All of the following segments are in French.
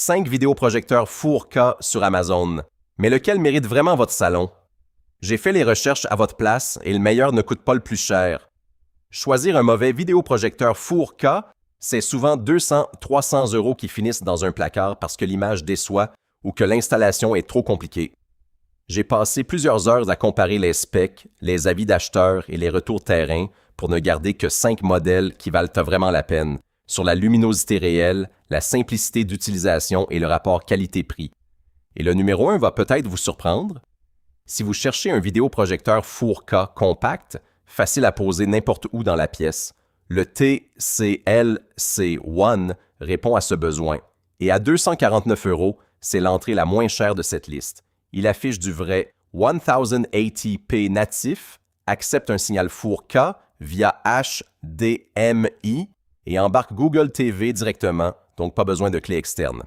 5 vidéoprojecteurs 4K sur Amazon. Mais lequel mérite vraiment votre salon? J'ai fait les recherches à votre place et le meilleur ne coûte pas le plus cher. Choisir un mauvais vidéoprojecteur 4K, c'est souvent 200-300 € qui finissent dans un placard parce que l'image déçoit ou que l'installation est trop compliquée. J'ai passé plusieurs heures à comparer les specs, les avis d'acheteurs et les retours terrain pour ne garder que 5 modèles qui valent vraiment la peine, sur la luminosité réelle, la simplicité d'utilisation et le rapport qualité-prix. Et le numéro 1 va peut-être vous surprendre. Si vous cherchez un vidéoprojecteur 4K compact, facile à poser n'importe où dans la pièce, le TCL-C1 répond à ce besoin. Et à 249 €, c'est l'entrée la moins chère de cette liste. Il affiche du vrai 1080p natif, accepte un signal 4K via HDMI et embarque Google TV directement, donc pas besoin de clé externe.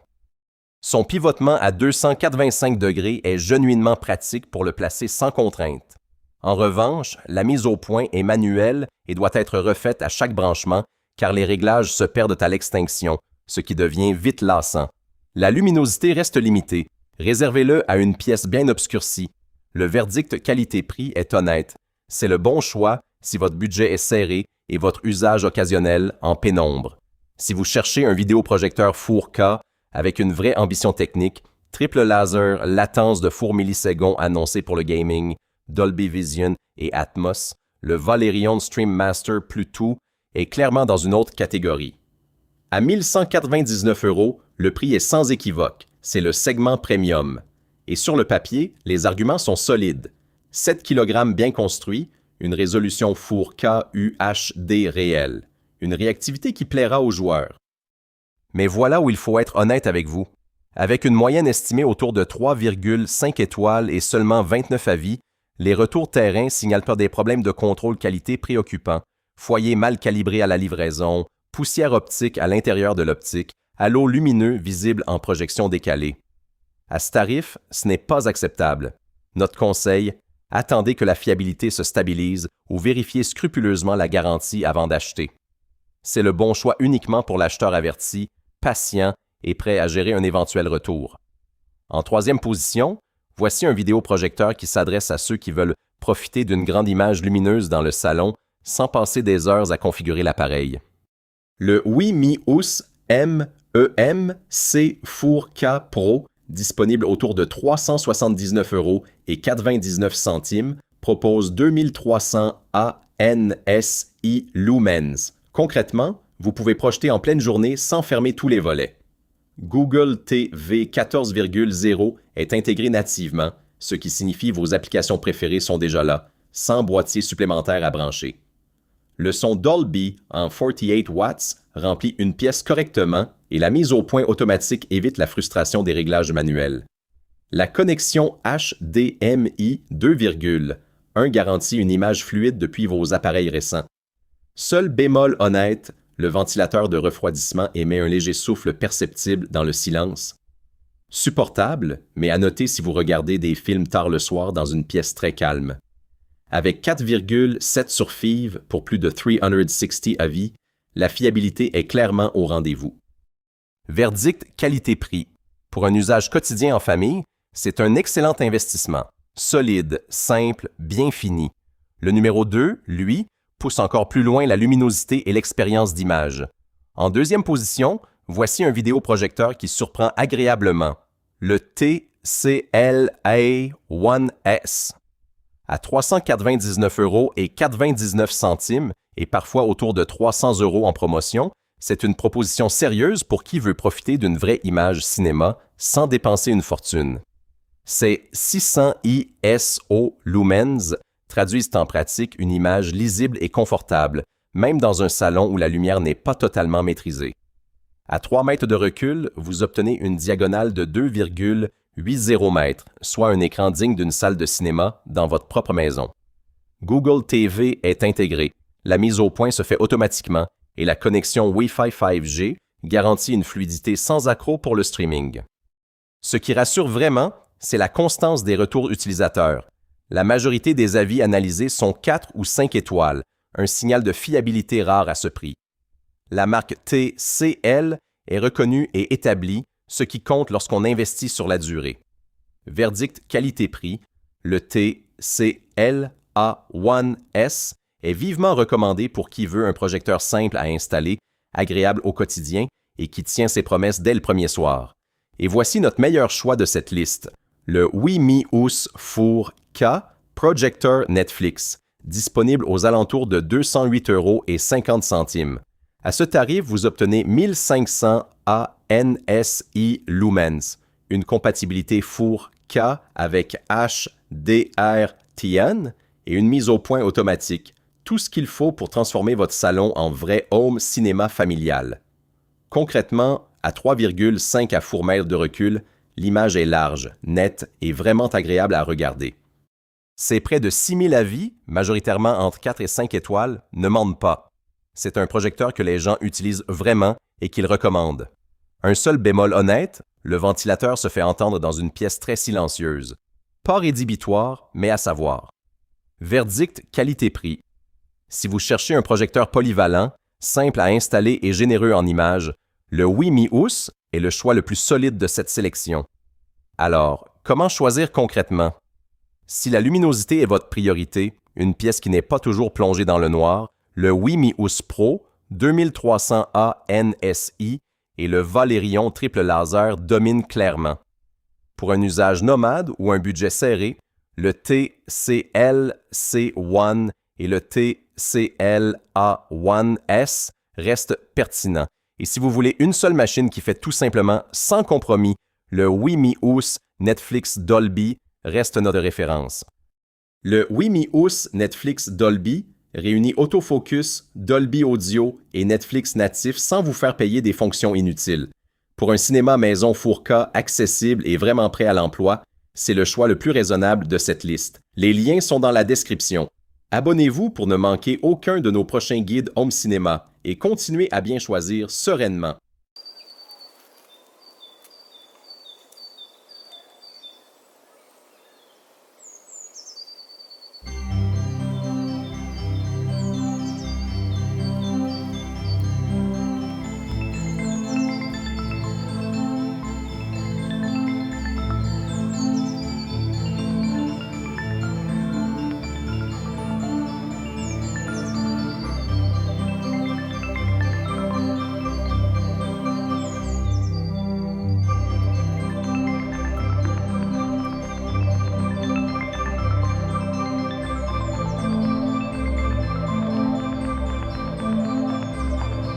Son pivotement à 285 degrés est genuinement pratique pour le placer sans contrainte. En revanche, la mise au point est manuelle et doit être refaite à chaque branchement car les réglages se perdent à l'extinction, ce qui devient vite lassant. La luminosité reste limitée. Réservez-le à une pièce bien obscurcie. Le verdict qualité-prix est honnête. C'est le bon choix si votre budget est serré et votre usage occasionnel en pénombre. Si vous cherchez un vidéoprojecteur 4K avec une vraie ambition technique, triple laser, latence de 4 millisecondes annoncée pour le gaming, Dolby Vision et Atmos, le Valerion Stream Master Pluto est clairement dans une autre catégorie. À 1199 €, le prix est sans équivoque. C'est le segment premium. Et sur le papier, les arguments sont solides. 7 kg bien construit, une résolution 4K UHD réelle, une réactivité qui plaira aux joueurs. Mais voilà où il faut être honnête avec vous. Avec une moyenne estimée autour de 3,5 étoiles et seulement 29 avis, les retours terrain signalent par des problèmes de contrôle qualité préoccupants, foyer mal calibré à la livraison, poussière optique à l'intérieur de l'optique, halo lumineux visible en projection décalée. À ce tarif, ce n'est pas acceptable. Notre conseil, attendez que la fiabilité se stabilise ou vérifiez scrupuleusement la garantie avant d'acheter. C'est le bon choix uniquement pour l'acheteur averti, patient et prêt à gérer un éventuel retour. En troisième position, voici un vidéoprojecteur qui s'adresse à ceux qui veulent profiter d'une grande image lumineuse dans le salon sans passer des heures à configurer l'appareil. Le Wimius MEM-C 4K Pro, disponible autour de 379 € et 99 centimes, propose 2300 ANSI lumens. Concrètement, vous pouvez projeter en pleine journée sans fermer tous les volets. Google TV 14,0 est intégré nativement, ce qui signifie que vos applications préférées sont déjà là, sans boîtier supplémentaire à brancher. Le son Dolby en 48 watts remplit une pièce correctement et la mise au point automatique évite la frustration des réglages manuels. La connexion HDMI 2,1 garantit une image fluide depuis vos appareils récents. Seul bémol honnête, le ventilateur de refroidissement émet un léger souffle perceptible dans le silence. Supportable, mais à noter si vous regardez des films tard le soir dans une pièce très calme. Avec 4,7 sur FIV pour plus de 360 avis, la fiabilité est clairement au rendez-vous. Verdict qualité-prix. Pour un usage quotidien en famille, c'est un excellent investissement. Solide, simple, bien fini. Le numéro 2, lui, pousse encore plus loin la luminosité et l'expérience d'image. En deuxième position, voici un vidéoprojecteur qui surprend agréablement. Le TCL-A1S. À 399 € et 99 centimes, et parfois autour de 300 € en promotion, c'est une proposition sérieuse pour qui veut profiter d'une vraie image cinéma sans dépenser une fortune. Ces 600 ISO lumens traduisent en pratique une image lisible et confortable, même dans un salon où la lumière n'est pas totalement maîtrisée. À 3 mètres de recul, vous obtenez une diagonale de 2,80 mètres, soit un écran digne d'une salle de cinéma dans votre propre maison. Google TV est intégré, la mise au point se fait automatiquement et la connexion Wi-Fi 5G garantit une fluidité sans accroc pour le streaming. Ce qui rassure vraiment, c'est la constance des retours utilisateurs. La majorité des avis analysés sont 4 ou 5 étoiles, un signal de fiabilité rare à ce prix. La marque TCL est reconnue et établie, ce qui compte lorsqu'on investit sur la durée. Verdict qualité-prix, le TCL-A1S est vivement recommandé pour qui veut un projecteur simple à installer, agréable au quotidien et qui tient ses promesses dès le premier soir. Et voici notre meilleur choix de cette liste, le WiMi-OOS Four K Projector Netflix, disponible aux alentours de 208,50 €. À ce tarif, vous obtenez 1500 ANSI lumens, une compatibilité Four K avec HDR-TN et une mise au point automatique, tout ce qu'il faut pour transformer votre salon en vrai home cinéma familial. Concrètement, à 3,5 à four mètres de recul, l'image est large, nette et vraiment agréable à regarder. Ces près de 6000 avis, majoritairement entre 4 et 5 étoiles, ne mentent pas. C'est un projecteur que les gens utilisent vraiment et qu'ils recommandent. Un seul bémol honnête, le ventilateur se fait entendre dans une pièce très silencieuse. Pas rédhibitoire, mais à savoir. Verdict qualité-prix. Si vous cherchez un projecteur polyvalent, simple à installer et généreux en images, le WiMi-OOS est le choix le plus solide de cette sélection. Alors, comment choisir concrètement? Si la luminosité est votre priorité, une pièce qui n'est pas toujours plongée dans le noir, le WiMi-OOS Pro 2300 ANSI et le Valerion triple laser dominent clairement. Pour un usage nomade ou un budget serré, le TCL-C1 et le TCL-A1S restent pertinents. Et si vous voulez une seule machine qui fait tout simplement sans compromis, le WiMi-OOS Netflix Dolby reste notre référence. Le WiMi-OOS Netflix Dolby réunit autofocus, Dolby Audio et Netflix natif sans vous faire payer des fonctions inutiles. Pour un cinéma maison 4K accessible et vraiment prêt à l'emploi, c'est le choix le plus raisonnable de cette liste. Les liens sont dans la description. Abonnez-vous pour ne manquer aucun de nos prochains guides Home Cinéma et continuez à bien choisir sereinement.